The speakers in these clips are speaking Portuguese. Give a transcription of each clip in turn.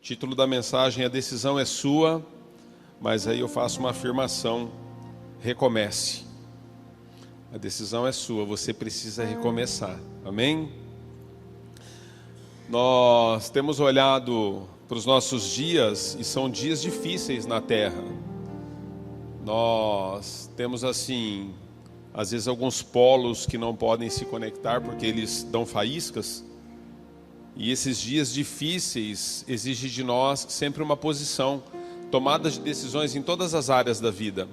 Título da mensagem: a decisão é sua, mas aí eu faço uma afirmação: recomece. A decisão é sua, você precisa recomeçar. Amém? Nós temos olhado para os nossos dias e são dias difíceis na terra. Nós temos assim, às vezes alguns polos que não podem se conectar porque eles dão faíscas. E esses dias difíceis exigem de nós sempre uma posição, tomada de decisões em todas as áreas da vida.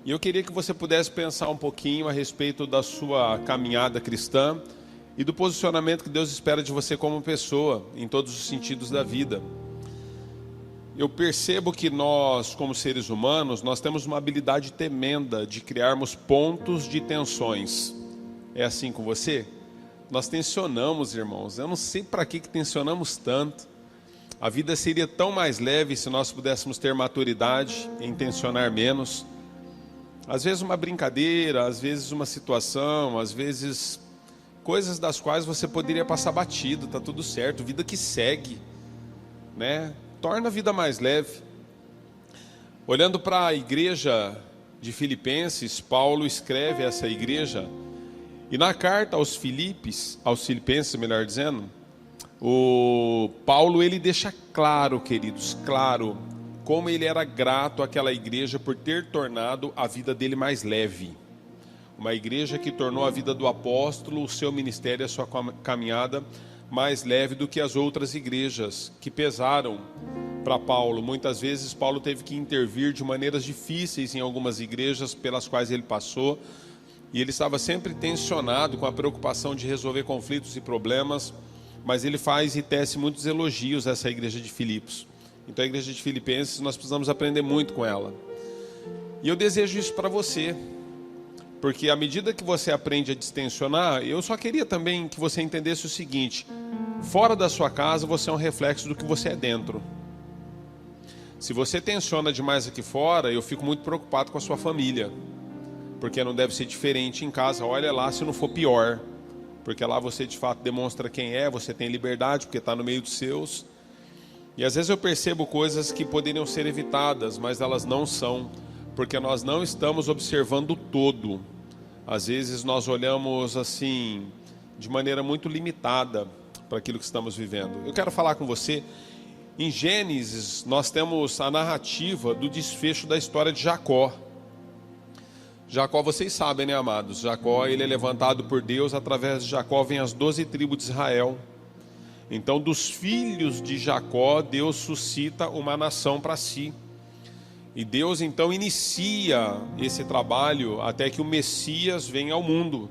E eu queria que você pudesse pensar um pouquinho a respeito da sua caminhada cristã e do posicionamento que Deus espera de você como pessoa, em todos os sentidos da vida. Eu percebo que nós, como seres humanos, nós temos uma habilidade tremenda de criarmos pontos de tensões. É assim com você? Nós tensionamos, irmãos. Eu não sei para que tensionamos tanto. A vida seria tão mais leve se nós pudéssemos ter maturidade em tensionar menos. Às vezes uma brincadeira, às vezes uma situação, às vezes coisas das quais você poderia passar batido, tá tudo certo, vida que segue, né? Torna a vida mais leve. Olhando para a igreja de Filipenses, Paulo escreve a essa igreja, e na carta aos Filipenses, melhor dizendo, o Paulo ele deixa claro, queridos, claro, como ele era grato àquela igreja por ter tornado a vida dele mais leve. Uma igreja que tornou a vida do apóstolo, o seu ministério, a sua caminhada mais leve do que as outras igrejas que pesaram para Paulo. Muitas vezes Paulo teve que intervir de maneiras difíceis em algumas igrejas pelas quais ele passou, e ele estava sempre tensionado com a preocupação de resolver conflitos e problemas, mas ele faz e tece muitos elogios a essa igreja de Filipos. Então a igreja de Filipenses, nós precisamos aprender muito com ela. E eu desejo isso para você, porque à medida que você aprende a distensionar, eu só queria também que você entendesse o seguinte: fora da sua casa você é um reflexo do que você é dentro. Se você tensiona demais aqui fora, eu fico muito preocupado com a sua família, porque não deve ser diferente em casa. Olha lá se não for pior, porque lá você de fato demonstra quem é, você tem liberdade porque está no meio dos seus. E às vezes eu percebo coisas que poderiam ser evitadas, mas elas não são, porque nós não estamos observando o todo. Às vezes nós olhamos assim, de maneira muito limitada para aquilo que estamos vivendo. Eu quero falar com você, em Gênesis nós temos a narrativa do desfecho da história de Jacó. Jacó, vocês sabem, né, amados? Jacó, ele é levantado por Deus, através de Jacó vem as 12 tribos de Israel. Então, dos filhos de Jacó, Deus suscita uma nação para si. E Deus, então, inicia esse trabalho até que o Messias venha ao mundo.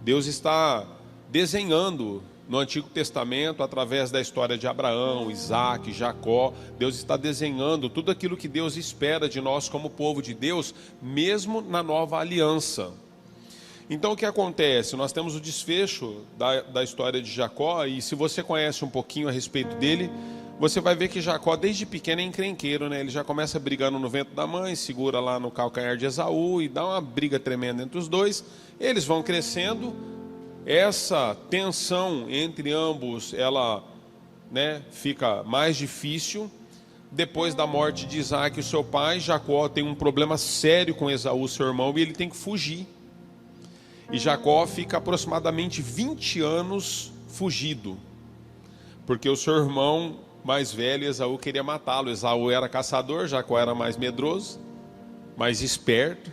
Deus está desenhando no Antigo Testamento, através da história de Abraão, Isaac, Jacó, Deus está desenhando tudo aquilo que Deus espera de nós como povo de Deus, mesmo na nova aliança. Então o que acontece? Nós temos o desfecho da história de Jacó, e se você conhece um pouquinho a respeito dele, você vai ver que Jacó desde pequeno é encrenqueiro, né? Ele já começa brigando no ventre da mãe, segura lá no calcanhar de Esaú e dá uma briga tremenda entre os dois. Eles vão crescendo, essa tensão entre ambos, ela, né, fica mais difícil. Depois da morte de Isaac, o seu pai, Jacó tem um problema sério com Esaú, seu irmão, e ele tem que fugir. E Jacó fica aproximadamente 20 anos fugido, porque o seu irmão mais velho, Esaú, queria matá-lo. Esaú era caçador, Jacó era mais medroso, mais esperto,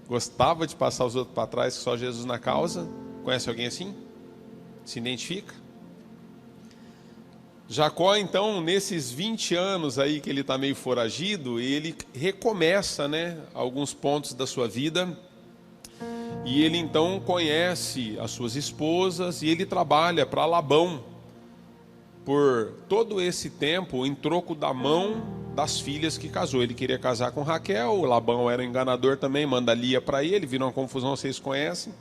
gostava de passar os outros para trás, que só Jesus na causa. Conhece alguém assim? Se identifica? Jacó, então, nesses 20 anos aí que ele está meio foragido, ele recomeça, né, alguns pontos da sua vida. E ele então conhece as suas esposas e ele trabalha para Labão por todo esse tempo em troco da mão das filhas que casou. Ele queria casar com Raquel, o Labão era enganador também, manda Lia para ele, virou uma confusão, vocês conhecem.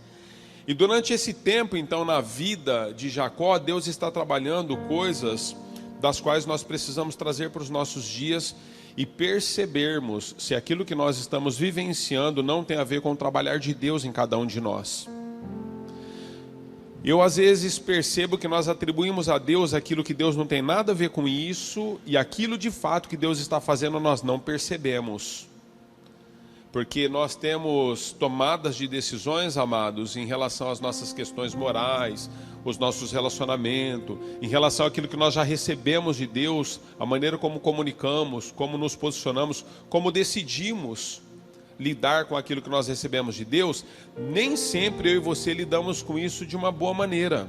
E durante esse tempo, então, na vida de Jacó, Deus está trabalhando coisas das quais nós precisamos trazer para os nossos dias e percebermos se aquilo que nós estamos vivenciando não tem a ver com o trabalhar de Deus em cada um de nós. Eu às vezes percebo que nós atribuímos a Deus aquilo que Deus não tem nada a ver com isso, e aquilo de fato que Deus está fazendo nós não percebemos. Porque nós temos tomadas de decisões, amados, em relação às nossas questões morais, os nossos relacionamentos, em relação àquilo que nós já recebemos de Deus, a maneira como comunicamos, como nos posicionamos, como decidimos lidar com aquilo que nós recebemos de Deus. Nem sempre eu e você lidamos com isso de uma boa maneira.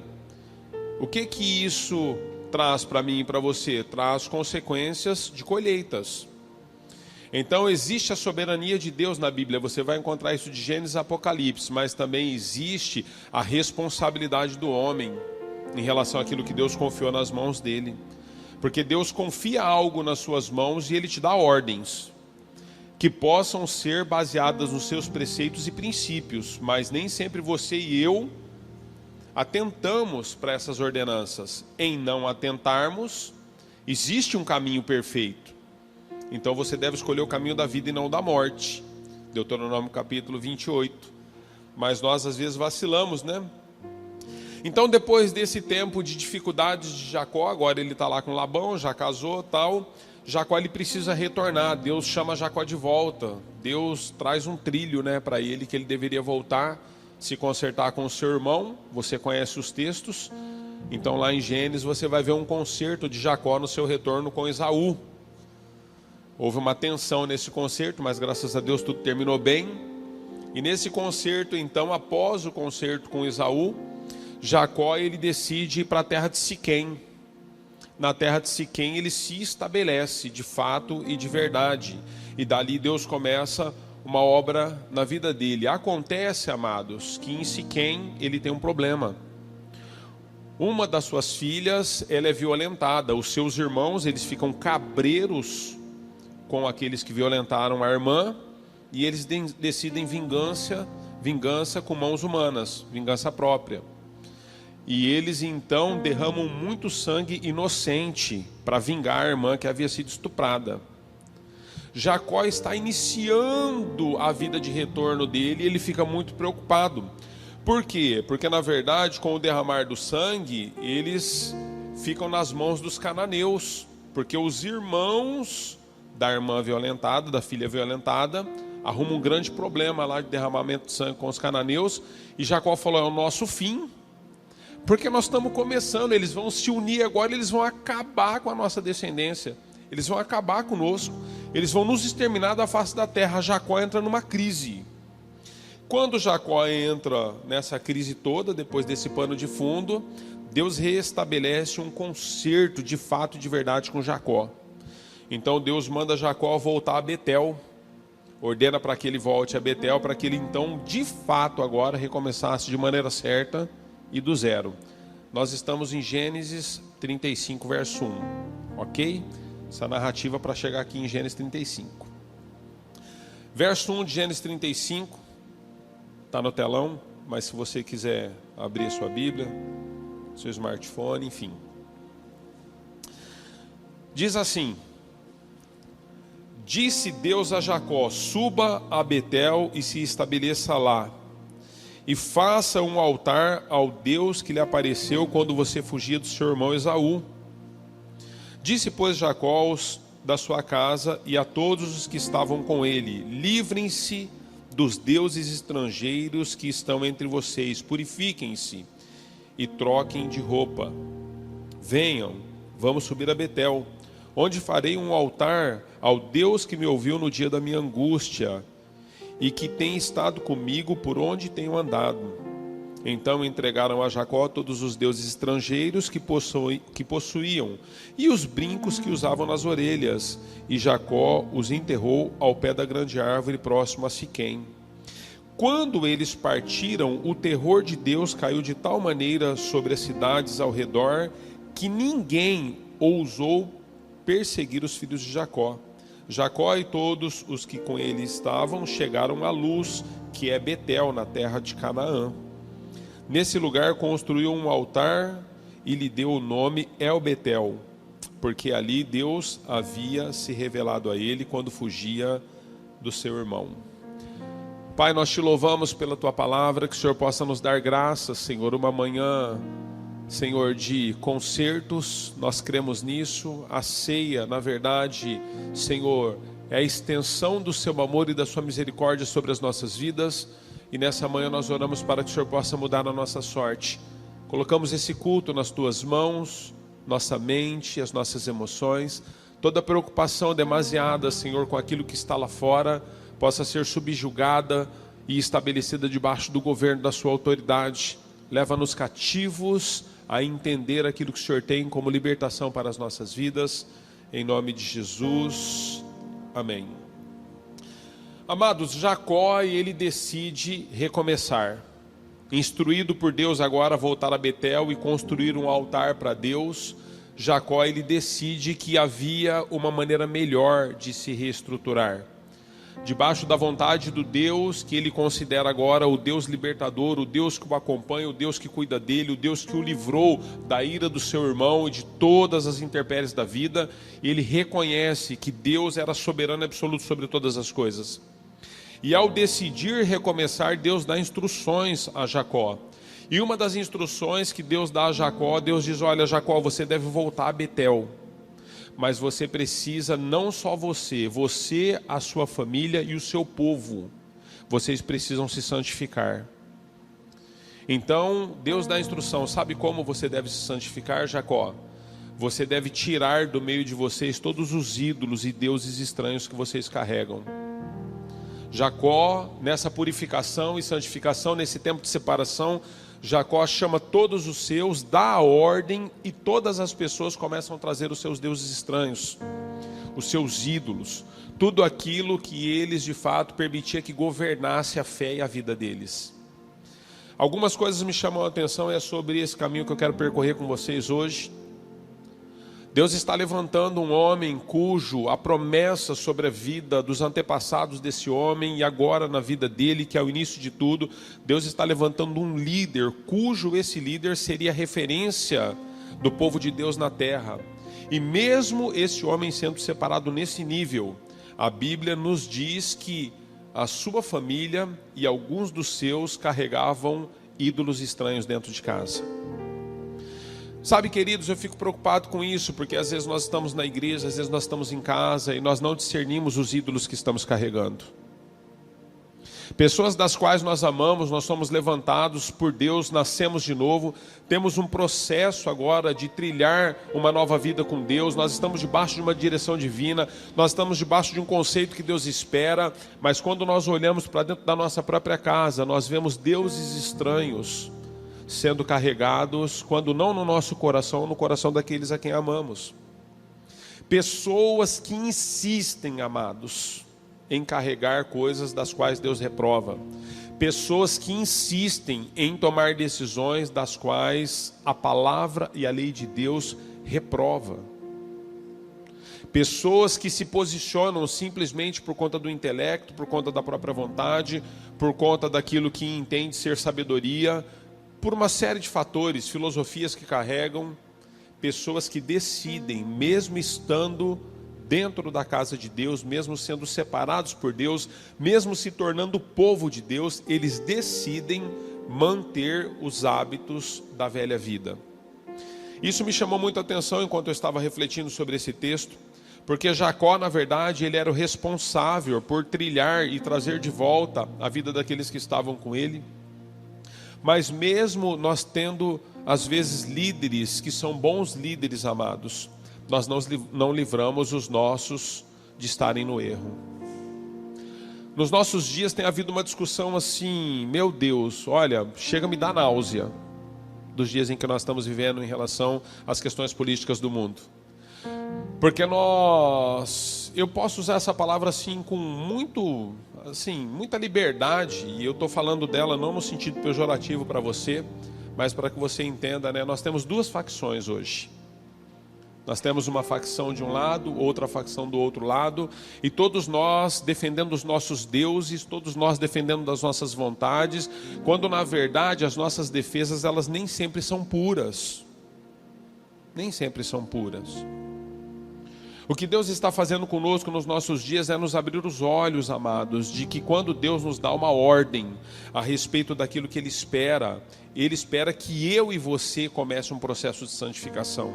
O que que isso traz para mim e para você? Traz consequências de colheitas. Então existe a soberania de Deus na Bíblia, você vai encontrar isso de Gênesis a Apocalipse, mas também existe a responsabilidade do homem em relação àquilo que Deus confiou nas mãos dele. Porque Deus confia algo nas suas mãos e Ele te dá ordens que possam ser baseadas nos seus preceitos e princípios, mas nem sempre você e eu atentamos para essas ordenanças. Em não atentarmos, existe um caminho perfeito. Então você deve escolher o caminho da vida e não da morte. Deuteronômio capítulo 28. Mas nós às vezes vacilamos, né? Então depois desse tempo de dificuldades de Jacó, agora ele está lá com Labão, já casou, tal. Jacó ele precisa retornar, Deus chama Jacó de volta. Deus traz um trilho, né, para ele, que ele deveria voltar, se consertar com o seu irmão. Você conhece os textos. Então lá em Gênesis você vai ver um concerto de Jacó no seu retorno com Esaú. Houve uma tensão nesse concerto, mas graças a Deus tudo terminou bem. E nesse concerto, então, após o concerto com Esaú, Jacó ele decide ir para a terra de Siquém. Na terra de Siquém ele se estabelece de fato e de verdade. E dali Deus começa uma obra na vida dele. Acontece, amados, que em Siquém ele tem um problema. Uma das suas filhas, ela é violentada. Os seus irmãos, eles ficam cabreiros com aqueles que violentaram a irmã, e eles decidem vingança com mãos humanas, vingança própria. E eles então derramam muito sangue inocente para vingar a irmã que havia sido estuprada. Jacó está iniciando a vida de retorno dele e ele fica muito preocupado. Por quê? Porque na verdade, com o derramar do sangue, eles ficam nas mãos dos cananeus, porque os irmãos da irmã violentada, da filha violentada, arruma um grande problema lá de derramamento de sangue com os cananeus. E Jacó falou, é o nosso fim, porque nós estamos começando, eles vão se unir agora, eles vão acabar com a nossa descendência, eles vão acabar conosco, eles vão nos exterminar da face da terra. Jacó entra numa crise. Quando Jacó entra nessa crise toda, depois desse pano de fundo, Deus restabelece um concerto de fato e de verdade com Jacó. Então Deus manda Jacó voltar a Betel, ordena para que ele volte a Betel, para que ele então de fato agora recomeçasse de maneira certa e do zero. Nós estamos em Gênesis 35 verso 1, ok? Essa narrativa para chegar aqui em Gênesis 35. Verso 1 de Gênesis 35, está no telão, mas se você quiser abrir a sua Bíblia, seu smartphone, enfim. Diz assim: disse Deus a Jacó, suba a Betel e se estabeleça lá, e faça um altar ao Deus que lhe apareceu quando você fugia do seu irmão Esaú. Disse, pois, Jacó da sua casa e a todos os que estavam com ele, livrem-se dos deuses estrangeiros que estão entre vocês, purifiquem-se e troquem de roupa. Venham, vamos subir a Betel, onde farei um altar ao Deus que me ouviu no dia da minha angústia e que tem estado comigo por onde tenho andado. Então entregaram a Jacó todos os deuses estrangeiros que possuíam e os brincos que usavam nas orelhas, e Jacó os enterrou ao pé da grande árvore próximo a Siquém. Quando eles partiram, o terror de Deus caiu de tal maneira sobre as cidades ao redor que ninguém ousou perseguir os filhos de Jacó. Jacó e todos os que com ele estavam chegaram à Luz, que é Betel, na terra de Canaã. Nesse lugar construiu um altar e lhe deu o nome El Betel, porque ali Deus havia se revelado a ele quando fugia do seu irmão. Pai, nós te louvamos pela tua palavra, que o Senhor possa nos dar graça, Senhor, uma manhã, Senhor, de concertos, nós cremos nisso. A ceia, na verdade, Senhor, é a extensão do seu amor e da sua misericórdia sobre as nossas vidas, e nessa manhã nós oramos para que o Senhor possa mudar a nossa sorte. Colocamos esse culto nas tuas mãos, nossa mente, as nossas emoções, toda preocupação demasiada, Senhor, com aquilo que está lá fora, possa ser subjugada e estabelecida debaixo do governo da sua autoridade. Leva-nos cativos a entender aquilo que o Senhor tem como libertação para as nossas vidas, em nome de Jesus, amém. Amados, Jacó, ele decide recomeçar, instruído por Deus agora a voltar a Betel e construir um altar para Deus. Jacó, ele decide que havia uma maneira melhor de se reestruturar, debaixo da vontade do Deus que ele considera agora o Deus libertador, o Deus que o acompanha, o Deus que cuida dele, o Deus que o livrou da ira do seu irmão e de todas as intempéries da vida. Ele reconhece que Deus era soberano e absoluto sobre todas as coisas. E ao decidir recomeçar, Deus dá instruções a Jacó. E uma das instruções que Deus dá a Jacó, Deus diz: olha, Jacó, você deve voltar a Betel. Mas você precisa, não só você, a sua família e o seu povo, vocês precisam se santificar. Então, Deus dá a instrução. Sabe como você deve se santificar, Jacó? Você deve tirar do meio de vocês todos os ídolos e deuses estranhos que vocês carregam. Jacó, nessa purificação e santificação, nesse tempo de separação, Jacó chama todos os seus, dá a ordem, e todas as pessoas começam a trazer os seus deuses estranhos, os seus ídolos, tudo aquilo que eles de fato permitia que governasse a fé e a vida deles. Algumas coisas me chamam a atenção, é sobre esse caminho que eu quero percorrer com vocês hoje. Deus está levantando um homem cujo a promessa sobre a vida dos antepassados desse homem e agora na vida dele, que é o início de tudo, Deus está levantando um líder, cujo esse líder seria referência do povo de Deus na terra. E mesmo esse homem sendo separado nesse nível, a Bíblia nos diz que a sua família e alguns dos seus carregavam ídolos estranhos dentro de casa. Sabe, queridos, eu fico preocupado com isso, porque às vezes nós estamos na igreja, às vezes nós estamos em casa e nós não discernimos os ídolos que estamos carregando. Pessoas das quais nós amamos, nós somos levantados por Deus, nascemos de novo, temos um processo agora de trilhar uma nova vida com Deus, nós estamos debaixo de uma direção divina, nós estamos debaixo de um conceito que Deus espera, mas quando nós olhamos para dentro da nossa própria casa, nós vemos deuses estranhos sendo carregados, quando não no nosso coração, no coração daqueles a quem amamos. Pessoas que insistem, amados, em carregar coisas das quais Deus reprova. Pessoas que insistem em tomar decisões das quais a palavra e a lei de Deus reprova. Pessoas que se posicionam simplesmente por conta do intelecto, por conta da própria vontade, por conta daquilo que entende ser sabedoria, por uma série de fatores, filosofias que carregam. Pessoas que decidem, mesmo estando dentro da casa de Deus, mesmo sendo separados por Deus, mesmo se tornando povo de Deus, eles decidem manter os hábitos da velha vida. Isso me chamou muita atenção enquanto eu estava refletindo sobre esse texto, porque Jacó, na verdade, ele era o responsável por trilhar e trazer de volta a vida daqueles que estavam com ele. Mas mesmo nós tendo, às vezes, líderes que são bons líderes, amados, nós não livramos os nossos de estarem no erro. Nos nossos dias tem havido uma discussão assim, meu Deus, olha, chega a me dar náusea dos dias em que nós estamos vivendo em relação às questões políticas do mundo. Porque eu posso usar essa palavra assim com muita liberdade, e eu estou falando dela não no sentido pejorativo para você, mas para que você entenda, né? Nós temos duas facções hoje. Nós temos uma facção de um lado, outra facção do outro lado, e todos nós defendendo os nossos deuses, todos nós defendendo das nossas vontades, quando na verdade as nossas defesas, elas nem sempre são puras. Nem sempre são puras. O que Deus está fazendo conosco nos nossos dias é nos abrir os olhos, amados, de que quando Deus nos dá uma ordem a respeito daquilo que Ele espera que eu e você comece um processo de santificação.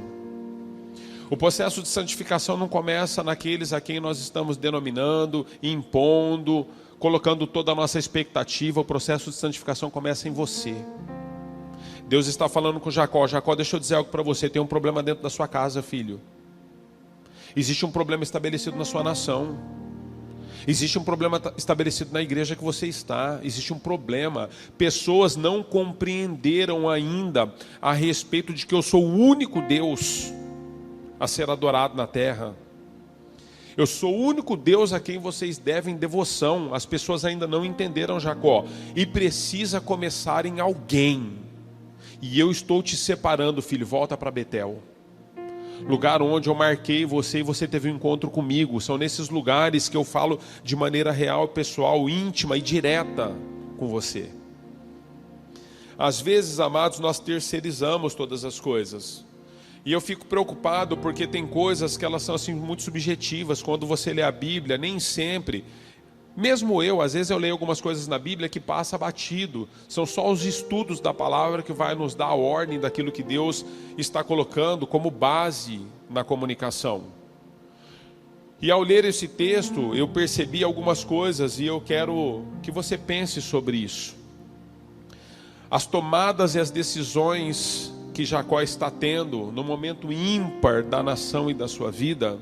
O processo de santificação não começa naqueles a quem nós estamos denominando, impondo, colocando toda a nossa expectativa. O processo de santificação começa em você. Deus está falando com Jacó: Jacó, deixa eu dizer algo para você, tem um problema dentro da sua casa, filho. Existe um problema estabelecido na sua nação. Existe um problema estabelecido na igreja que você está. Existe um problema. Pessoas não compreenderam ainda a respeito de que eu sou o único Deus a ser adorado na terra. Eu sou o único Deus a quem vocês devem devoção. As pessoas ainda não entenderam, Jacó. E precisa começar em alguém. E eu estou te separando, filho. Volta para Betel. Lugar onde eu marquei você e você teve um encontro comigo. São nesses lugares que eu falo de maneira real, pessoal, íntima e direta com você. Às vezes, amados, nós terceirizamos todas as coisas. E eu fico preocupado porque tem coisas que elas são assim muito subjetivas. Quando você lê a Bíblia, nem sempre... Mesmo eu, às vezes eu leio algumas coisas na Bíblia que passa batido. São só os estudos da palavra que vai nos dar a ordem daquilo que Deus está colocando como base na comunicação. E ao ler esse texto, eu percebi algumas coisas e eu quero que você pense sobre isso. As tomadas e as decisões que Jacó está tendo no momento ímpar da nação e da sua vida,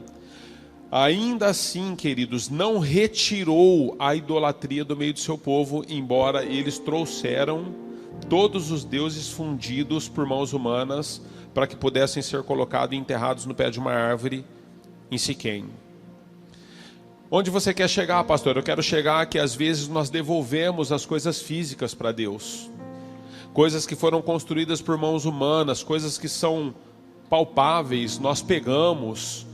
ainda assim, queridos, não retirou a idolatria do meio do seu povo, embora eles trouxeram todos os deuses fundidos por mãos humanas para que pudessem ser colocados e enterrados no pé de uma árvore em Siquém. Onde você quer chegar, pastor? Eu quero chegar que às vezes nós devolvemos as coisas físicas para Deus. Coisas que foram construídas por mãos humanas, coisas que são palpáveis, nós pegamos...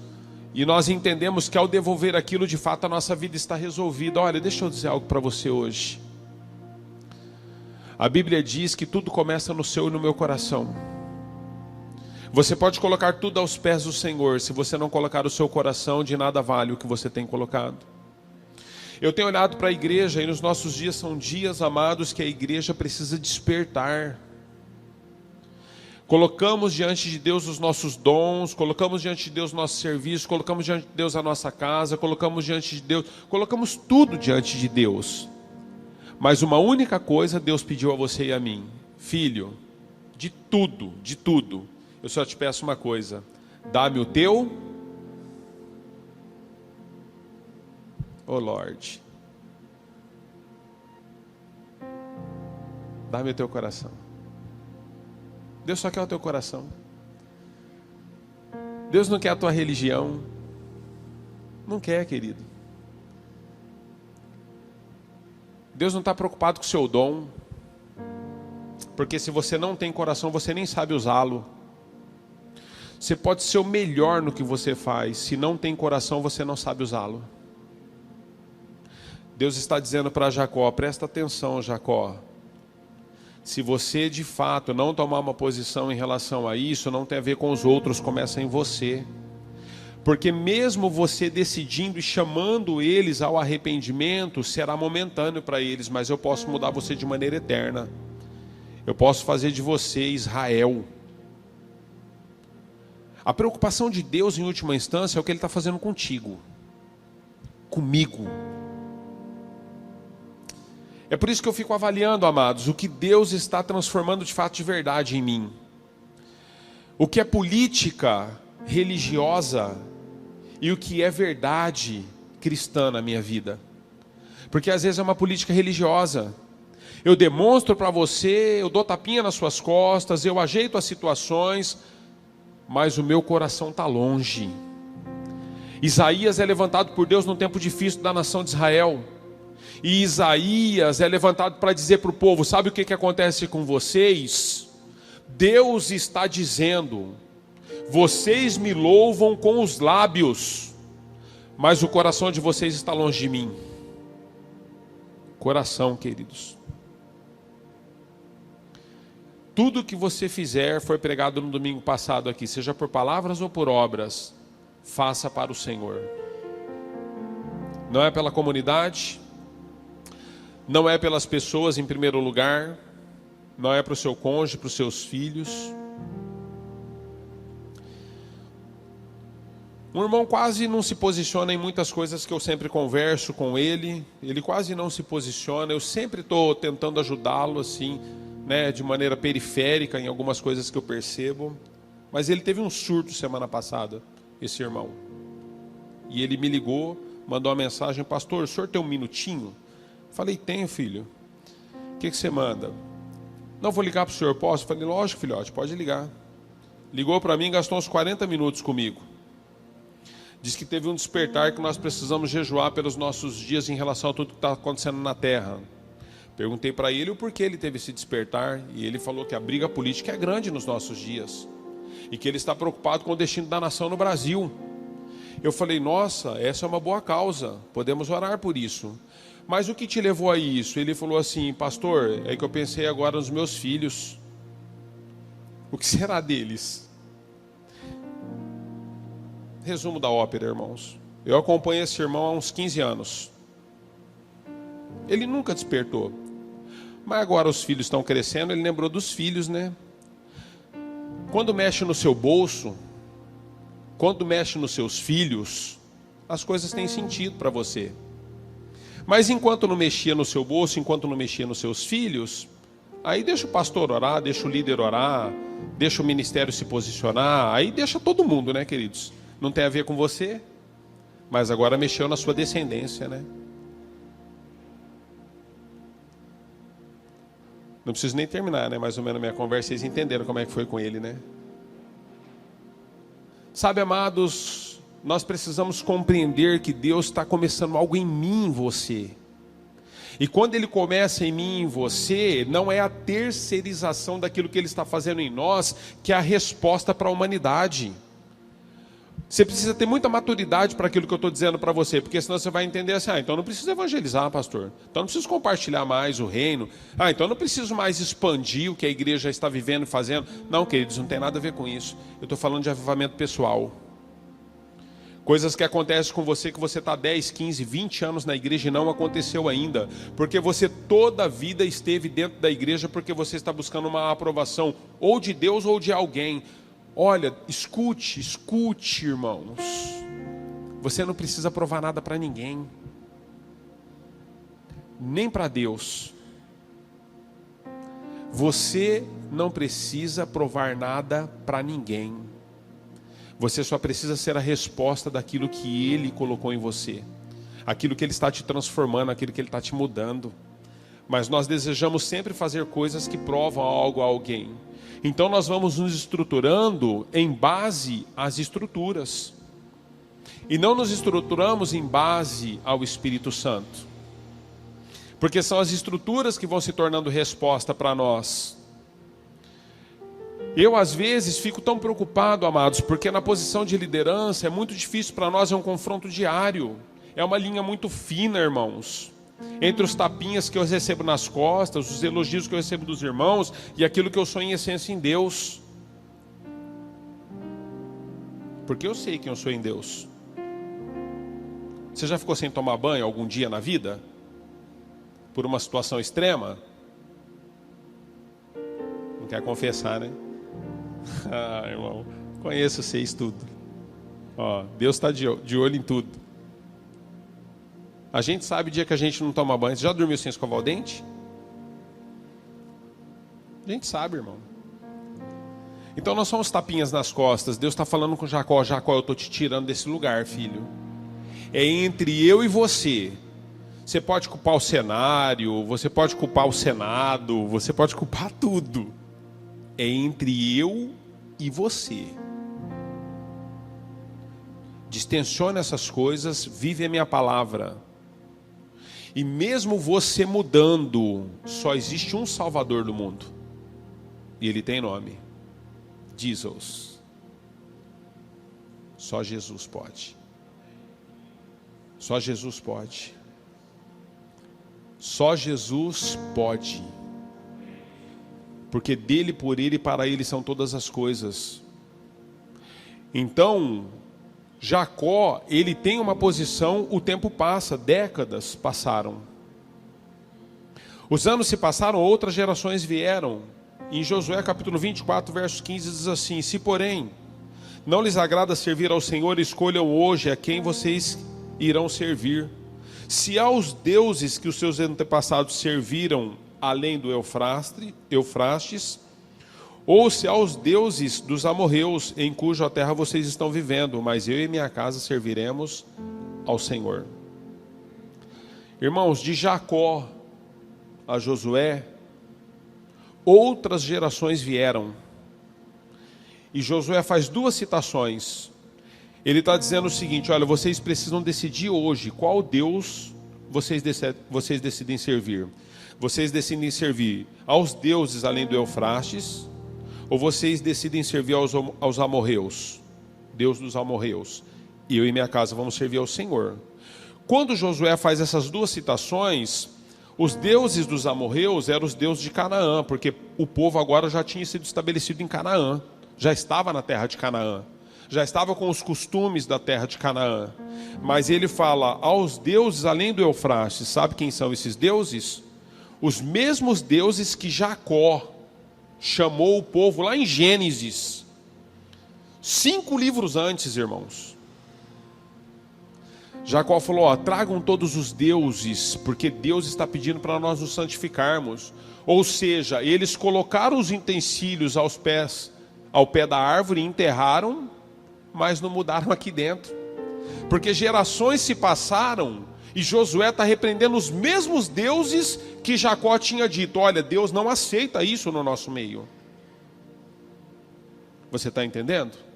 E nós entendemos que ao devolver aquilo, de fato a nossa vida está resolvida. Olha, deixa eu dizer algo para você hoje. A Bíblia diz que tudo começa no seu e no meu coração. Você pode colocar tudo aos pés do Senhor. Se você não colocar o seu coração, de nada vale o que você tem colocado. Eu tenho olhado para a igreja e nos nossos dias são dias, amados, que a igreja precisa despertar. Colocamos diante de Deus os nossos dons, colocamos diante de Deus o nosso serviço, colocamos diante de Deus a nossa casa, colocamos diante de Deus, colocamos tudo diante de Deus. Mas uma única coisa Deus pediu a você e a mim: filho, de tudo, eu só te peço uma coisa: dá-me o teu, oh Lord, dá-me o teu coração. Deus só quer o teu coração. Deus não quer a tua religião. Não quer, querido. Deus não está preocupado com o seu dom. Porque se você não tem coração, você nem sabe usá-lo. Você pode ser o melhor no que você faz. Se não tem coração, você não sabe usá-lo. Deus está dizendo para Jacó: presta atenção, Jacó. Se você de fato não tomar uma posição em relação a isso, não tem a ver com os outros, começa em você. Porque mesmo você decidindo e chamando eles ao arrependimento, será momentâneo para eles, mas eu posso mudar você de maneira eterna. Eu posso fazer de você Israel. A preocupação de Deus em última instância é o que Ele está fazendo contigo, comigo. É por isso que eu fico avaliando, amados, o que Deus está transformando de fato de verdade em mim. O que é política religiosa e o que é verdade cristã na minha vida. Porque às vezes é uma política religiosa. Eu demonstro para você, eu dou tapinha nas suas costas, eu ajeito as situações, mas o meu coração está longe. Isaías é levantado por Deus num tempo difícil da nação de Israel. E Isaías é levantado para dizer para o povo: sabe o que acontece com vocês? Deus está dizendo: vocês me louvam com os lábios, mas o coração de vocês está longe de mim. Coração, queridos. Tudo que você fizer foi pregado no domingo passado aqui, seja por palavras ou por obras, faça para o Senhor. Não é pela comunidade, não é pelas pessoas em primeiro lugar, não é para o seu cônjuge, para os seus filhos. Um irmão quase não se posiciona em muitas coisas que eu sempre converso com ele. Ele quase não se posiciona. Eu sempre estou tentando ajudá-lo assim, né, de maneira periférica em algumas coisas que eu percebo. Mas ele teve um surto semana passada, esse irmão. E ele me ligou, mandou uma mensagem: pastor, o senhor tem um minutinho? Falei: tenho, filho. O que você manda? Não, vou ligar para o senhor, posso? Falei: lógico, filhote, pode ligar. Ligou para mim, gastou uns 40 minutos comigo. Diz que teve um despertar que nós precisamos jejuar pelos nossos dias em relação a tudo que está acontecendo na terra. Perguntei para ele o porquê ele teve esse despertar, e ele falou que a briga política é grande nos nossos dias, e que ele está preocupado com o destino da nação no Brasil. Eu falei: nossa, essa é uma boa causa, podemos orar por isso. Mas o que te levou a isso? Ele falou assim: pastor, é que eu pensei agora nos meus filhos. O que será deles? Resumo da ópera, irmãos. Eu acompanho esse irmão há uns 15 anos. Ele nunca despertou. Mas agora os filhos estão crescendo, ele lembrou dos filhos, né? Quando mexe no seu bolso, quando mexe nos seus filhos, as coisas têm sentido para você. Mas enquanto não mexia no seu bolso, enquanto não mexia nos seus filhos, aí deixa o pastor orar, deixa o líder orar, deixa o ministério se posicionar, aí deixa todo mundo, né, queridos? Não tem a ver com você, mas agora mexeu na sua descendência, né? Não preciso nem terminar, né? Mais ou menos a minha conversa, vocês entenderam como é que foi com ele, né? Sabe, amados, nós precisamos compreender que Deus está começando algo em mim e em você. E quando Ele começa em mim e em você, não é a terceirização daquilo que Ele está fazendo em nós que é a resposta para a humanidade. Você precisa ter muita maturidade para aquilo que eu estou dizendo para você, porque senão você vai entender assim: então não preciso evangelizar, pastor, então não preciso compartilhar mais o reino, então não preciso mais expandir o que a igreja está vivendo e fazendo. Não, queridos, não tem nada a ver com isso. Eu estou falando de avivamento pessoal. Coisas que acontecem com você, que você está 10, 15, 20 anos na igreja e não aconteceu ainda, porque você toda a vida esteve dentro da igreja, porque você está buscando uma aprovação ou de Deus ou de alguém. Olha, escute, irmãos. Você não precisa provar nada para ninguém, nem para Deus. Você não precisa provar nada para ninguém. Você só precisa ser a resposta daquilo que Ele colocou em você, aquilo que Ele está te transformando, aquilo que Ele está te mudando. Mas nós desejamos sempre fazer coisas que provam algo a alguém. Então nós vamos nos estruturando em base às estruturas, e não nos estruturamos em base ao Espírito Santo, porque são as estruturas que vão se tornando resposta para nós. Eu às vezes fico tão preocupado, amados, porque na posição de liderança é muito difícil para nós, é um confronto diário, é uma linha muito fina, irmãos, entre os tapinhas que eu recebo nas costas, os elogios que eu recebo dos irmãos e aquilo que eu sou em essência em Deus. Porque eu sei quem eu sou em Deus. Você já ficou sem tomar banho algum dia na vida? Por uma situação extrema? Não quer confessar, né? Irmão, conheço vocês tudo. Deus está de olho em tudo. A gente sabe o dia que a gente não toma banho. Você já dormiu sem escovar o dente? A gente sabe, irmão. Então nós somos tapinhas nas costas. Deus está falando com Jacó: Jacó, eu estou te tirando desse lugar, filho. É entre eu e você. Você pode culpar o cenário, você pode culpar o Senado, você pode culpar tudo. É entre eu e você. Distensione essas coisas, vive a minha palavra. E mesmo você mudando, só existe um Salvador do mundo. E Ele tem nome: Jesus. Só Jesus pode. Só Jesus pode. Só Jesus pode. Porque dele, por ele e para ele são todas as coisas. Então, Jacó, ele tem uma posição, o tempo passa, décadas passaram. Os anos se passaram, outras gerações vieram. Em Josué capítulo 24, verso 15 diz assim: se porém não lhes agrada servir ao Senhor, escolham hoje a quem vocês irão servir. Se aos deuses que os seus antepassados serviram além do Eufrates, ou se aos deuses dos amorreus em cuja terra vocês estão vivendo, mas eu e minha casa serviremos ao Senhor. Irmãos, de Jacó a Josué, outras gerações vieram. E Josué faz duas citações. Ele está dizendo o seguinte: olha, vocês precisam decidir hoje qual Deus vocês decidem servir. Vocês decidem servir aos deuses além do Eufrates, ou vocês decidem servir aos amorreus, Deus dos amorreus. E eu e minha casa vamos servir ao Senhor. Quando Josué faz essas duas citações, os deuses dos amorreus eram os deuses de Canaã, porque o povo agora já tinha sido estabelecido em Canaã, já estava na terra de Canaã, já estava com os costumes da terra de Canaã. Mas ele fala aos deuses além do Eufrates. Sabe quem são esses deuses? Os mesmos deuses que Jacó chamou o povo lá em Gênesis, 5 livros antes, irmãos. Jacó falou: ó, tragam todos os deuses, porque Deus está pedindo para nós nos santificarmos. Ou seja, eles colocaram os utensílios ao pé da árvore e enterraram, mas não mudaram aqui dentro, porque gerações se passaram e Josué está repreendendo os mesmos deuses que Jacó tinha dito: olha, Deus não aceita isso no nosso meio. Você está entendendo?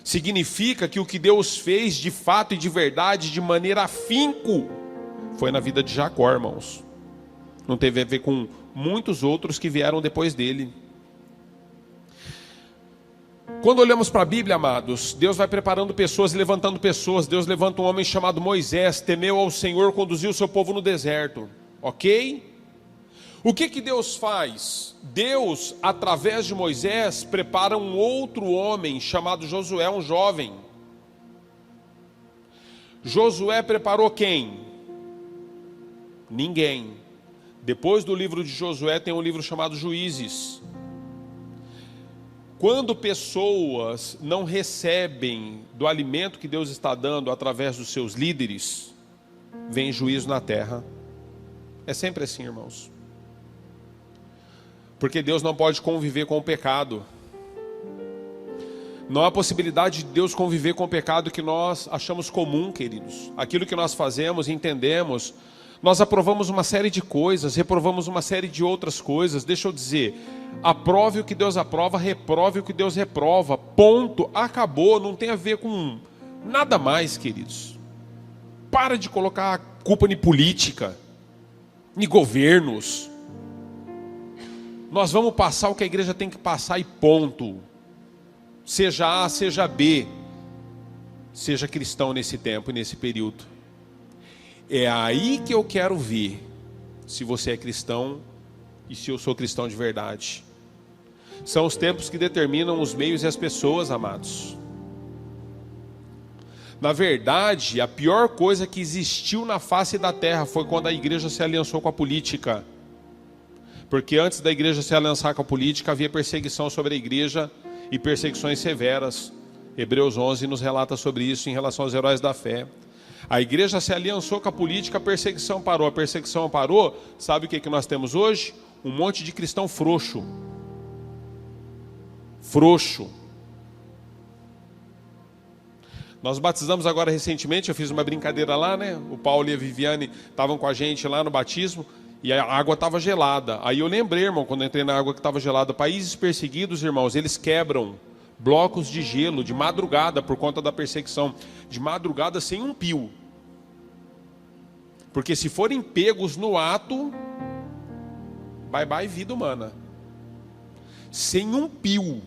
Significa que o que Deus fez de fato e de verdade, de maneira afinco, foi na vida de Jacó, irmãos. Não teve a ver com muitos outros que vieram depois dele. Quando olhamos para a Bíblia, amados, Deus vai preparando pessoas e levantando pessoas. Deus levanta um homem chamado Moisés, temeu ao Senhor, conduziu o seu povo no deserto. Ok? O que Deus faz? Deus, através de Moisés, prepara um outro homem chamado Josué, um jovem. Josué preparou quem? Ninguém. Depois do livro de Josué tem um livro chamado Juízes. Quando pessoas não recebem do alimento que Deus está dando através dos seus líderes, vem juízo na terra. É sempre assim, irmãos. Porque Deus não pode conviver com o pecado. Não há possibilidade de Deus conviver com o pecado que nós achamos comum, queridos. Aquilo que nós fazemos, entendemos, nós aprovamos uma série de coisas, reprovamos uma série de outras coisas. Deixa eu dizer, aprove o que Deus aprova, reprove o que Deus reprova. Ponto, acabou, não tem a ver com nada mais, queridos. Para de colocar a culpa em política, em governos. Nós vamos passar o que a igreja tem que passar e ponto. Seja A, seja B, seja cristão nesse tempo e nesse período. É aí que eu quero ver se você é cristão e se eu sou cristão de verdade. São os tempos que determinam os meios e as pessoas, amados. Na verdade, a pior coisa que existiu na face da terra foi quando a igreja se aliançou com a política. Porque antes da igreja se aliançar com a política, havia perseguição sobre a igreja e perseguições severas. Hebreus 11 nos relata sobre isso em relação aos heróis da fé. A igreja se aliançou com a política, a perseguição parou. A perseguição parou, sabe o que nós temos hoje? Um monte de cristão frouxo. Frouxo. Nós batizamos agora recentemente, eu fiz uma brincadeira lá, né? O Paulo e a Viviane estavam com a gente lá no batismo. E a água estava gelada. Aí eu lembrei, irmão, quando eu entrei na água que estava gelada. Países perseguidos, irmãos, eles quebram blocos de gelo de madrugada por conta da perseguição. De madrugada sem um pio. Porque se forem pegos no ato, bye bye vida humana. Sem um pio.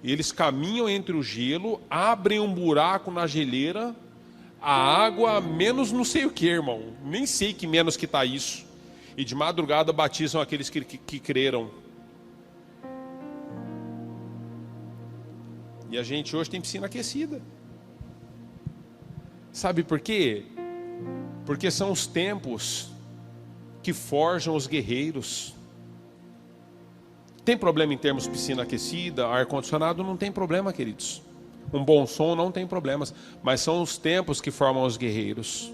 Eles caminham entre o gelo, abrem um buraco na geleira, a água menos não sei o que, irmão. Nem sei que menos que está isso. E de madrugada batizam aqueles que creram. E a gente hoje tem piscina aquecida. Sabe por quê? Porque são os tempos que forjam os guerreiros. Tem problema em termos de piscina aquecida, ar-condicionado? Não tem problema, queridos. Um bom som não tem problemas. Mas são os tempos que formam os guerreiros.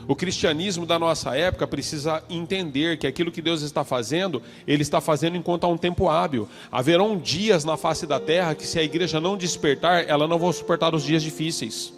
O cristianismo da nossa época precisa entender que aquilo que Deus está fazendo, Ele está fazendo enquanto há um tempo hábil. Haverão dias na face da terra que, se a igreja não despertar, ela não vai suportar os dias difíceis.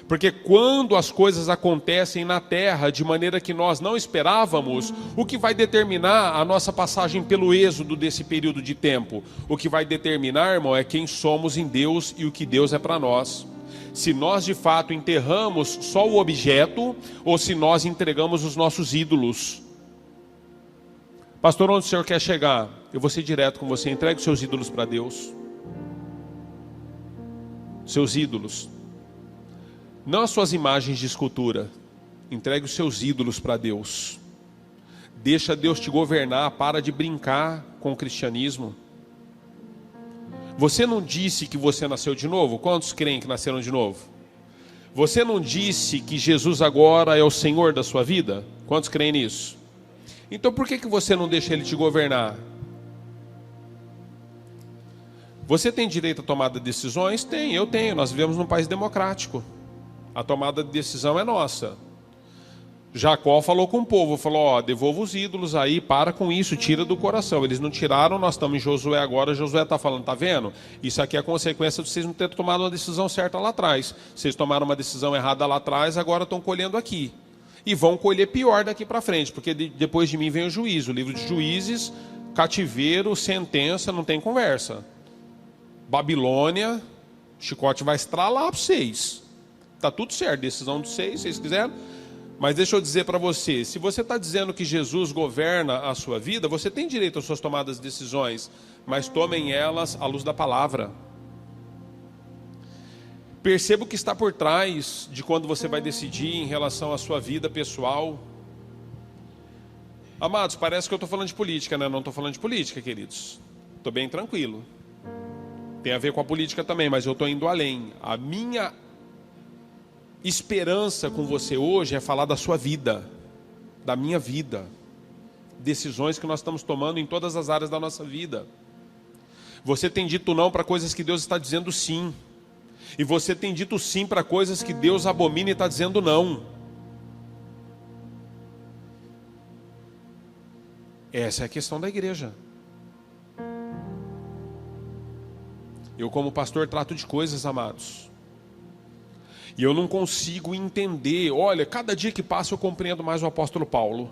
Porque quando as coisas acontecem na terra de maneira que nós não esperávamos, o que vai determinar a nossa passagem pelo êxodo desse período de tempo? O que vai determinar, irmão, é quem somos em Deus e o que Deus é para nós. Se nós de fato enterramos só o objeto ou se nós entregamos os nossos ídolos. Pastor, onde o senhor quer chegar? Eu vou ser direto com você. Entregue os seus ídolos para Deus. Seus ídolos. Não as suas imagens de escultura. Entregue os seus ídolos para Deus. Deixa Deus te governar. Para de brincar com o cristianismo. Você não disse que você nasceu de novo? Quantos creem que nasceram de novo? Você não disse que Jesus agora é o Senhor da sua vida? Quantos creem nisso? Então por que você não deixa Ele te governar? Você tem direito a tomar decisões? Tem, eu tenho. Nós vivemos num país democrático. A tomada de decisão é nossa. Jacó falou com o povo, falou, ó, devolva os ídolos aí, para com isso, tira do coração. Eles não tiraram, nós estamos em Josué agora, Josué está falando, tá vendo? Isso aqui é a consequência de vocês não terem tomado uma decisão certa lá atrás. Vocês tomaram uma decisão errada lá atrás, agora estão colhendo aqui. E vão colher pior daqui para frente, porque depois de mim vem o juízo. O livro de Juízes, cativeiro, sentença, não tem conversa. Babilônia, chicote vai estralar para vocês. Está tudo certo, decisão de vocês, se vocês quiserem. Mas deixa eu dizer para você, se você está dizendo que Jesus governa a sua vida, você tem direito às suas tomadas de decisões, mas tomem elas à luz da palavra. Perceba o que está por trás de quando você vai decidir em relação à sua vida pessoal. Amados, parece que eu estou falando de política, né? Não estou falando de política, queridos. Estou bem tranquilo. Tem a ver com a política também, mas eu estou indo além. A minha esperança com você hoje é falar da sua vida, da minha vida, decisões que nós estamos tomando em todas as áreas da nossa vida. Você tem dito não para coisas que Deus está dizendo sim, e você tem dito sim para coisas que Deus abomina e está dizendo não. Essa é a questão da igreja. Eu, como pastor, trato de coisas, amados. E eu não consigo entender. Olha, cada dia que passa eu compreendo mais o apóstolo Paulo.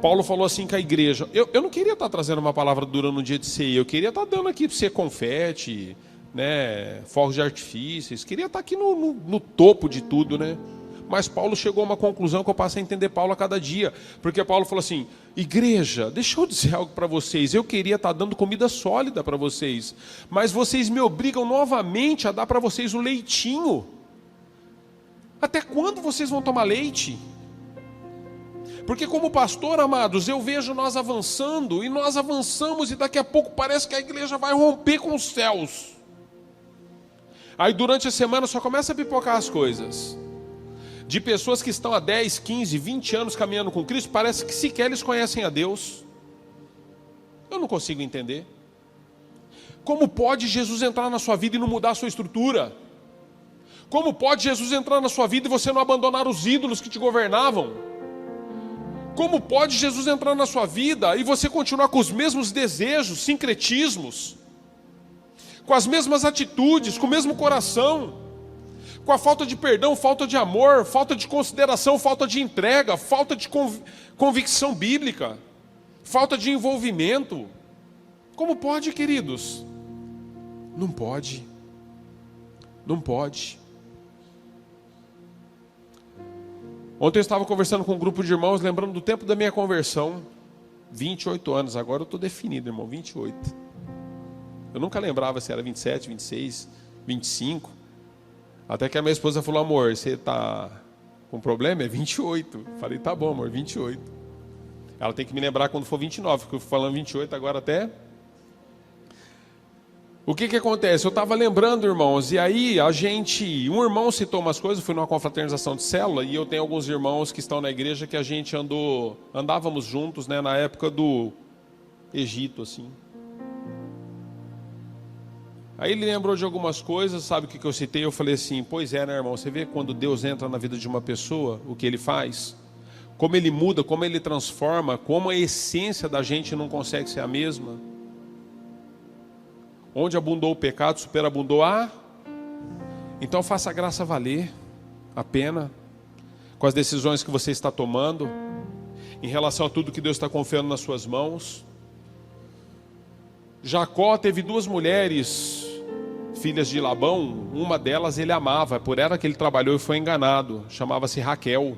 Paulo falou assim com a igreja. Eu não queria estar trazendo uma palavra dura no dia de ceia. Eu queria estar dando aqui para você confete, né, fogos de artifícios. Queria estar aqui no topo de tudo, né? Mas Paulo chegou a uma conclusão que eu passei a entender Paulo a cada dia. Porque Paulo falou assim, igreja, deixa eu dizer algo para vocês. Eu queria estar dando comida sólida para vocês. Mas vocês me obrigam novamente a dar para vocês o leitinho. Até quando vocês vão tomar leite? Porque como pastor, amados, eu vejo nós avançando. E nós avançamos e daqui a pouco parece que a igreja vai romper com os céus. Aí durante a semana só começa a pipocar as coisas. De pessoas que estão há 10, 15, 20 anos caminhando com Cristo, parece que sequer eles conhecem a Deus. Eu não consigo entender. Como pode Jesus entrar na sua vida e não mudar a sua estrutura? Como pode Jesus entrar na sua vida e você não abandonar os ídolos que te governavam? Como pode Jesus entrar na sua vida e você continuar com os mesmos desejos, sincretismos, com as mesmas atitudes, com o mesmo coração? Com a falta de perdão, falta de amor, falta de consideração, falta de entrega, falta de convicção bíblica, falta de envolvimento. Como pode, queridos? Não pode. Não pode. Ontem eu estava conversando com um grupo de irmãos, lembrando do tempo da minha conversão. 28 anos, agora eu estou definido, irmão, 28. Eu nunca lembrava se era 27, 26, 25. Até que a minha esposa falou, amor, você está com problema? É 28. Falei, tá bom, amor, 28. Ela tem que me lembrar quando for 29, porque eu fui falando 28 agora até. O que acontece? Eu estava lembrando, irmãos, e aí um irmão citou umas coisas, eu fui numa confraternização de célula, e eu tenho alguns irmãos que estão na igreja que a gente andávamos juntos, né, na época do Egito, assim. Aí ele lembrou de algumas coisas, sabe o que eu citei? Eu falei assim, pois é, né, irmão, você vê quando Deus entra na vida de uma pessoa, o que ele faz? Como ele muda, como ele transforma, como a essência da gente não consegue ser a mesma. Onde abundou o pecado, superabundou a... Então faça a graça valer a pena, com as decisões que você está tomando, em relação a tudo que Deus está confiando nas suas mãos. Jacó teve 2 mulheres, filhas de Labão, uma delas ele amava, por ela que ele trabalhou e foi enganado, chamava-se Raquel.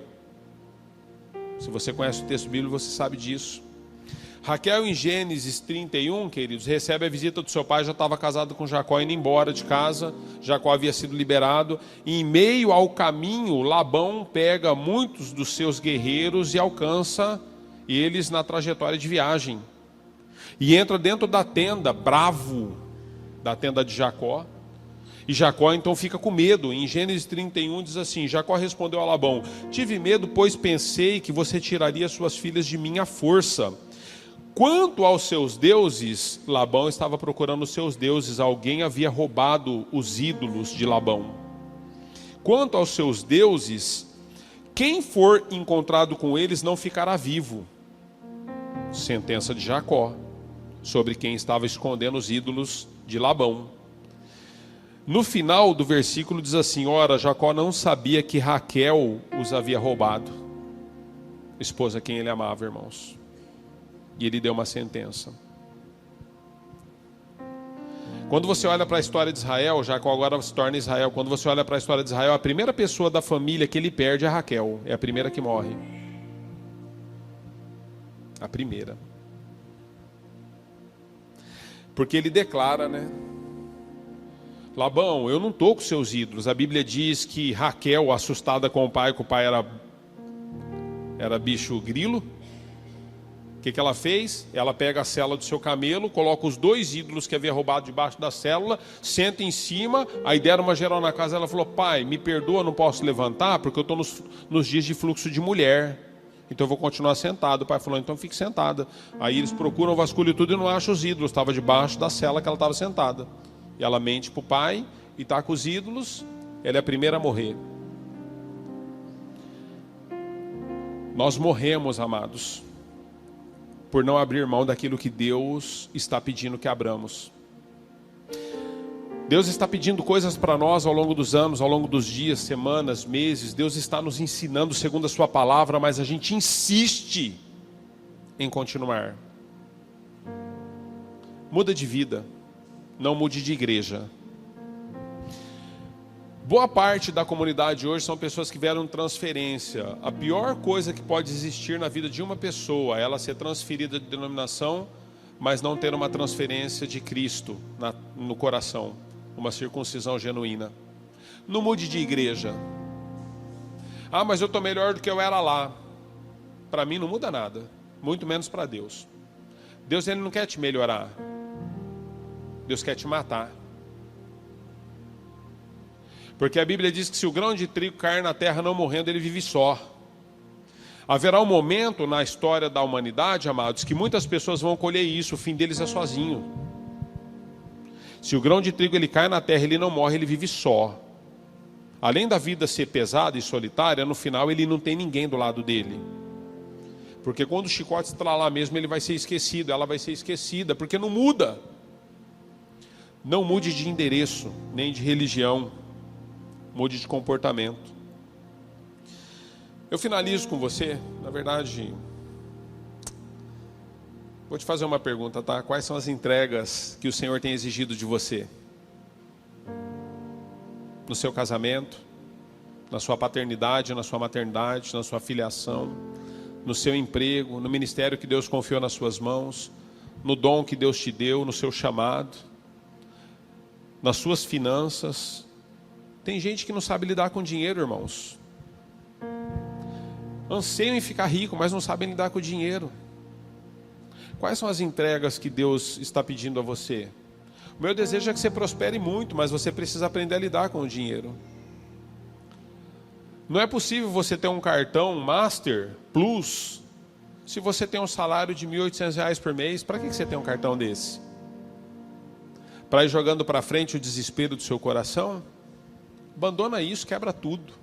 Se você conhece o texto bíblico, você sabe disso. Raquel, em Gênesis 31, queridos, recebe a visita do seu pai, já estava casado com Jacó, indo embora de casa. Jacó havia sido liberado, e em meio ao caminho, Labão pega muitos dos seus guerreiros e alcança eles na trajetória de viagem. E entra dentro da tenda, bravo, da tenda de Jacó. E Jacó então fica com medo. Em Gênesis 31 diz assim: Jacó respondeu a Labão: tive medo, pois pensei que você tiraria suas filhas de mim à força. Quanto aos seus deuses, Labão estava procurando os seus deuses. Alguém havia roubado os ídolos de Labão. Quanto aos seus deuses, quem for encontrado com eles não ficará vivo. Sentença de Jacó sobre quem estava escondendo os ídolos de Labão. No final do versículo diz assim: ora, Jacó não sabia que Raquel os havia roubado, esposa a quem ele amava, irmãos. E ele deu uma sentença. Quando você olha para a história de Israel, Jacó agora se torna Israel. Quando você olha para a história de Israel, a primeira pessoa da família que ele perde é Raquel. É a primeira que morre. A primeira. Porque ele declara, né? Labão, eu não estou com seus ídolos. A Bíblia diz que Raquel, assustada com o pai, que o pai era bicho grilo. O que ela fez? Ela pega a sela do seu camelo, coloca os 2 ídolos que havia roubado debaixo da célula, senta em cima, aí deram uma geral na casa, ela falou: pai, me perdoa, não posso levantar, porque eu estou nos dias de fluxo de mulher. Então eu vou continuar sentado. O pai falou: então fique sentada. Aí eles procuram, vasculham tudo e não acham os ídolos. Estava debaixo da cela que ela estava sentada. E ela mente para o pai e está com os ídolos. Ela é a primeira a morrer. Nós morremos, amados, por não abrir mão daquilo que Deus está pedindo que abramos. Deus está pedindo coisas para nós ao longo dos anos, ao longo dos dias, semanas, meses. Deus está nos ensinando segundo a sua palavra, mas a gente insiste em continuar. Muda de vida, não mude de igreja. Boa parte da comunidade hoje são pessoas que vieram transferência. A pior coisa que pode existir na vida de uma pessoa é ela ser transferida de denominação, mas não ter uma transferência de Cristo no coração, uma circuncisão genuína. Não mude de igreja. Ah, mas eu estou melhor do que eu era lá. Para mim não muda nada, muito menos para Deus. Deus, ele não quer te melhorar. Deus quer te matar. Porque a Bíblia diz que se o grão de trigo cair na terra não morrendo, ele vive só. Haverá um momento na história da humanidade, amados, que muitas pessoas vão colher isso, o fim deles é sozinho. Se o grão de trigo ele cai na terra, ele não morre, ele vive só. Além da vida ser pesada e solitária, no final ele não tem ninguém do lado dele. Porque quando o chicote estralar mesmo, ele vai ser esquecido, ela vai ser esquecida, porque não muda. Não mude de endereço, nem de religião. Mude de comportamento. Eu finalizo com você. Na verdade, vou te fazer uma pergunta, tá? Quais são as entregas que o Senhor tem exigido de você? No seu casamento, na sua paternidade, na sua maternidade, na sua filiação, no seu emprego, no ministério que Deus confiou nas suas mãos, no dom que Deus te deu, no seu chamado, nas suas finanças. Tem gente que não sabe lidar com dinheiro, irmãos. Anseiam em ficar rico, mas não sabem lidar com o dinheiro. Quais são as entregas que Deus está pedindo a você? O meu desejo é que você prospere muito, mas você precisa aprender a lidar com o dinheiro. Não é possível você ter um cartão Master Plus se você tem um salário de R$ 1.800 por mês. Para que você tem um cartão desse? Para ir jogando para frente o desespero do seu coração? Abandona isso, quebra tudo.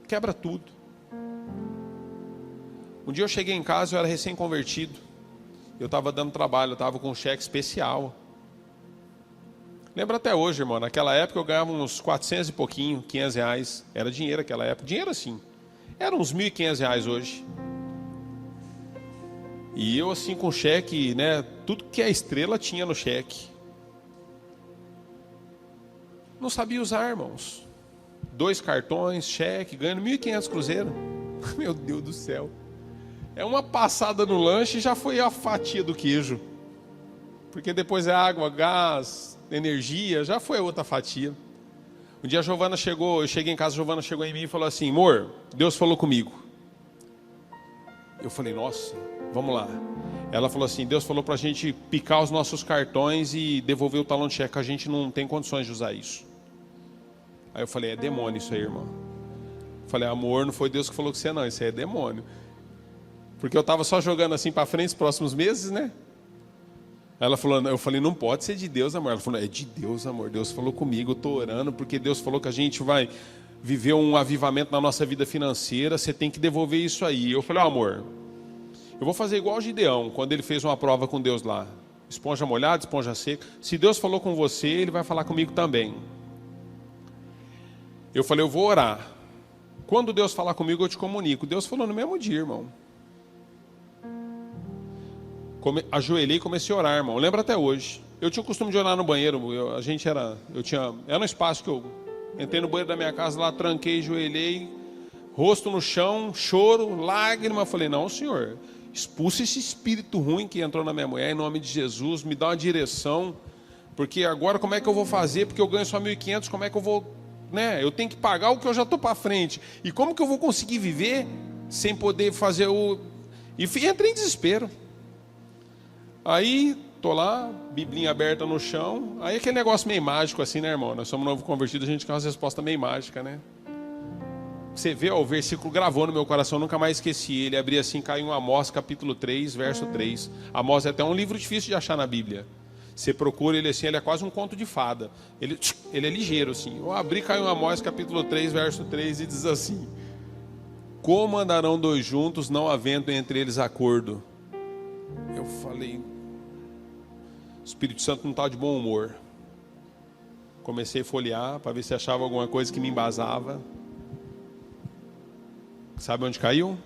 Quebra tudo. Um dia eu cheguei em casa, eu era recém-convertido. Eu estava dando trabalho, eu estava com um cheque especial. Lembro até hoje, irmão, naquela época eu ganhava uns 400 e pouquinho, R$ 500. Era dinheiro naquela época, dinheiro assim. Era uns R$ 1.500 hoje. E eu assim com cheque, né, tudo que a estrela tinha no cheque. Não sabia usar, irmãos. 2 cartões, cheque, ganhando 1.500 cruzeiro. Meu Deus do céu. É uma passada no lanche e já foi a fatia do queijo. Porque depois é água, gás, energia, já foi a outra fatia. Um dia a Giovana chegou, eu cheguei em casa, a Giovana chegou em mim e falou assim: amor, Deus falou comigo. Eu falei, nossa, vamos lá. Ela falou assim: Deus falou pra gente picar os nossos cartões e devolver o talão de cheque, a gente não tem condições de usar isso. Aí eu falei, é demônio isso aí, irmão. Eu falei, amor, não foi Deus que falou com você não, isso aí é demônio. Porque eu estava só jogando assim para frente os próximos meses, né? Ela falou, eu falei, não pode ser de Deus, amor. Ela falou, é de Deus, amor. Deus falou comigo, eu estou orando, porque Deus falou que a gente vai viver um avivamento na nossa vida financeira, você tem que devolver isso aí. Eu falei, amor, eu vou fazer igual o Gideão, quando ele fez uma prova com Deus lá. Esponja molhada, esponja seca. Se Deus falou com você, Ele vai falar comigo também. Eu falei, eu vou orar. Quando Deus falar comigo, eu te comunico. Deus falou no mesmo dia, irmão. Ajoelhei e comecei a orar, irmão. Lembro até hoje. Eu tinha o costume de orar no banheiro. Era um espaço que eu entrei no banheiro da minha casa lá, tranquei, ajoelhei, rosto no chão, choro, lágrima. Falei, não, Senhor, expulsa esse espírito ruim que entrou na minha mulher, em nome de Jesus, me dá uma direção, porque agora como é que eu vou fazer? Porque eu ganho só 1.500, como é que eu vou, né? Eu tenho que pagar o que eu já estou para frente. E como que eu vou conseguir viver sem poder fazer o... E entrei em desespero. Aí, tô lá, biblinha aberta no chão. Aí aquele negócio meio mágico assim, né, irmão? Nós somos novo convertido, a gente quer umas respostas meio mágicas, né? Você vê, ó, o versículo gravou no meu coração, nunca mais esqueci. Ele abria assim, caiu em Amós, capítulo 3, verso 3. Amós é até um livro difícil de achar na Bíblia. Você procura ele assim, ele é quase um conto de fada. Ele é ligeiro assim. Eu abri, caiu em Amós, capítulo 3, verso 3, e diz assim: como andarão dois juntos, não havendo entre eles acordo? Eu falei, o Espírito Santo não está de bom humor. Comecei a folhear para ver se achava alguma coisa que me embasava. Sabe onde caiu?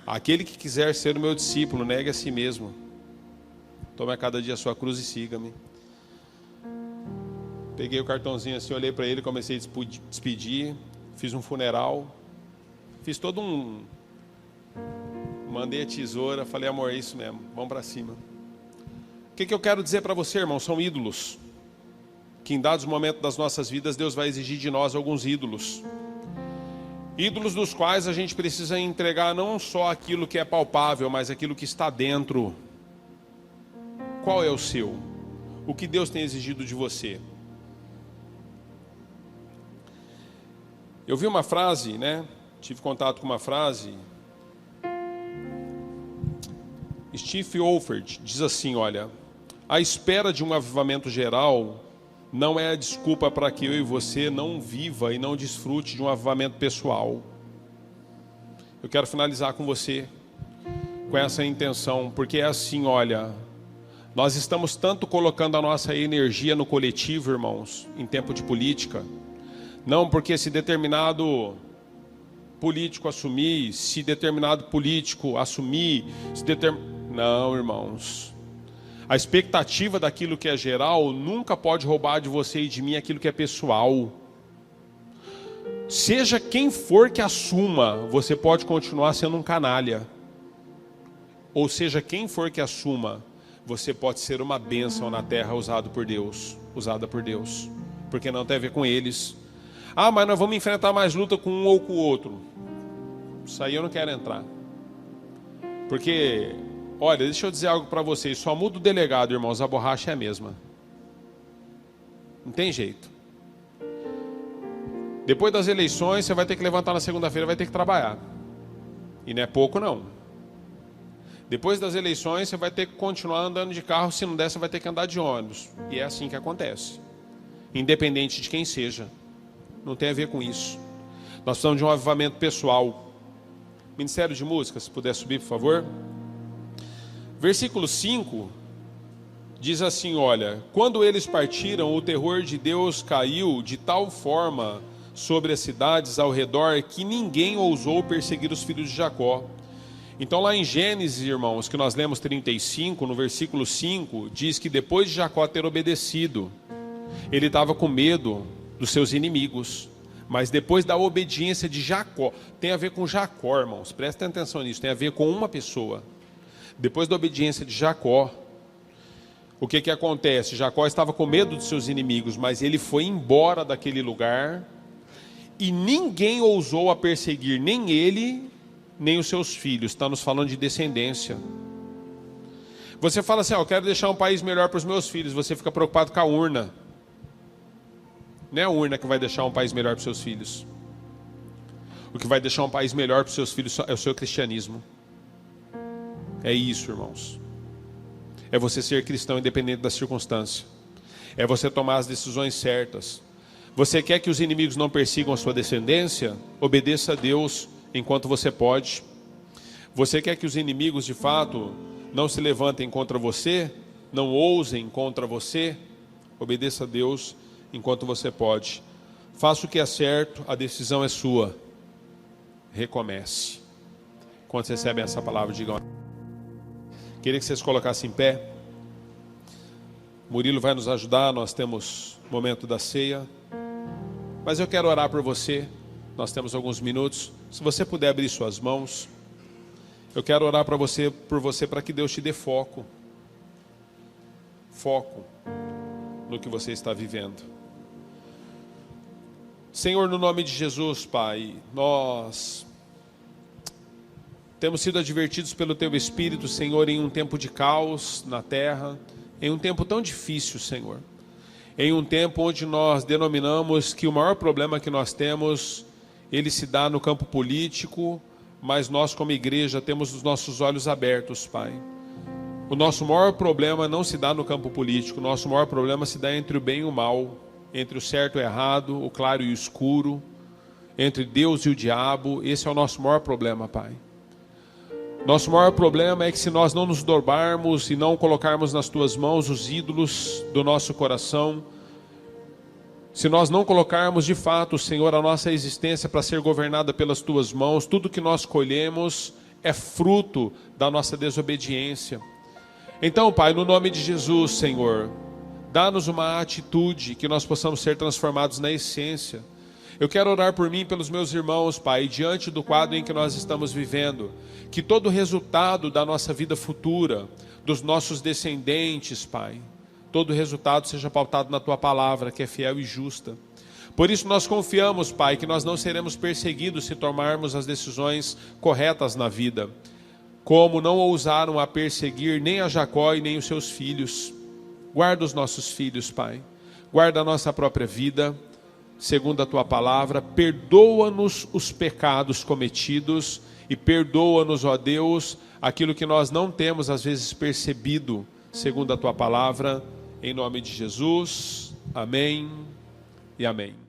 Aquele que quiser ser o meu discípulo, negue a si mesmo. Tome a cada dia a sua cruz e siga-me. Peguei o cartãozinho assim, olhei para ele, comecei a despedir. Fiz um funeral. Fiz todo um... Mandei a tesoura, falei, amor, é isso mesmo, vamos para cima. O que eu quero dizer para você, irmão? São ídolos. Que em dados momentos das nossas vidas, Deus vai exigir de nós alguns ídolos. Ídolos dos quais a gente precisa entregar não só aquilo que é palpável, mas aquilo que está dentro. Qual é o seu? O que Deus tem exigido de você? Eu vi uma frase, né? Tive contato com uma frase. Steve Olford diz assim, olha: a espera de um avivamento geral não é a desculpa para que eu e você não viva e não desfrute de um avivamento pessoal. Eu quero finalizar com você com essa intenção, porque é assim, olha, nós estamos tanto colocando a nossa energia no coletivo, irmãos, em tempo de política. Não porque se determinado político assumir, se determinado político assumir, não, irmãos. A expectativa daquilo que é geral nunca pode roubar de você e de mim aquilo que é pessoal. Seja quem for que assuma, você pode continuar sendo um canalha. Ou seja, quem for que assuma, você pode ser uma bênção na terra usada por Deus. Porque não tem a ver com eles. Ah, mas nós vamos enfrentar mais luta com um ou com o outro. Isso aí eu não quero entrar. Porque... olha, deixa eu dizer algo para vocês. Só muda o delegado, irmãos, a borracha é a mesma. Não tem jeito. Depois das eleições, você vai ter que levantar na segunda-feira, vai ter que trabalhar. E não é pouco, não. Depois das eleições, você vai ter que continuar andando de carro. Se não der, você vai ter que andar de ônibus. E é assim que acontece. Independente de quem seja. Não tem a ver com isso. Nós precisamos de um avivamento pessoal. Ministério de Música, se puder subir, por favor. Versículo 5 diz assim, olha: quando eles partiram, o terror de Deus caiu de tal forma sobre as cidades ao redor que ninguém ousou perseguir os filhos de Jacó. Então lá em Gênesis, irmãos, que nós lemos 35, no versículo 5, diz que depois de Jacó ter obedecido, ele estava com medo dos seus inimigos. Mas depois da obediência de Jacó, tem a ver com Jacó, irmãos, prestem atenção nisso, tem a ver com uma pessoa. Depois da obediência de Jacó, o que acontece? Jacó estava com medo dos seus inimigos, mas ele foi embora daquele lugar e ninguém ousou a perseguir, nem ele, nem os seus filhos. Está nos falando de descendência. Você fala assim, eu quero deixar um país melhor para os meus filhos. Você fica preocupado com a urna. Não é a urna que vai deixar um país melhor para os seus filhos. O que vai deixar um país melhor para os seus filhos é o seu cristianismo. É isso, irmãos. É você ser cristão independente da circunstância. É você tomar as decisões certas. Você quer que os inimigos não persigam a sua descendência? Obedeça a Deus enquanto você pode. Você quer que os inimigos de fato não se levantem contra você? Não ousem contra você? Obedeça a Deus enquanto você pode. Faça o que é certo, a decisão é sua. Recomece. Quando vocês recebem essa palavra, digam. Queria que vocês colocassem em pé. Murilo vai nos ajudar, nós temos o momento da ceia. Mas eu quero orar por você. Nós temos alguns minutos. Se você puder abrir suas mãos. Eu quero orar por você para que Deus te dê foco. Foco no que você está vivendo. Senhor, no nome de Jesus, Pai, nós temos sido advertidos pelo Teu Espírito, Senhor, em um tempo de caos na terra, em um tempo tão difícil, Senhor. Em um tempo onde nós denominamos que o maior problema que nós temos, ele se dá no campo político, mas nós como igreja temos os nossos olhos abertos, Pai. O nosso maior problema não se dá no campo político, o nosso maior problema se dá entre o bem e o mal, entre o certo e o errado, o claro e o escuro, entre Deus e o diabo. Esse é o nosso maior problema, Pai. Nosso maior problema é que se nós não nos dobrarmos e não colocarmos nas Tuas mãos os ídolos do nosso coração, se nós não colocarmos de fato, Senhor, a nossa existência para ser governada pelas Tuas mãos, tudo que nós colhemos é fruto da nossa desobediência. Então, Pai, no nome de Jesus, Senhor, dá-nos uma atitude que nós possamos ser transformados na essência. Eu quero orar por mim e pelos meus irmãos, Pai, diante do quadro em que nós estamos vivendo, que todo o resultado da nossa vida futura, dos nossos descendentes, Pai, todo o resultado seja pautado na Tua palavra, que é fiel e justa. Por isso nós confiamos, Pai, que nós não seremos perseguidos se tomarmos as decisões corretas na vida, como não ousaram a perseguir nem a Jacó e nem os seus filhos. Guarda os nossos filhos, Pai, guarda a nossa própria vida, segundo a Tua palavra. Perdoa-nos os pecados cometidos e perdoa-nos, ó Deus, aquilo que nós não temos às vezes percebido, segundo a Tua palavra, em nome de Jesus. Amém e amém.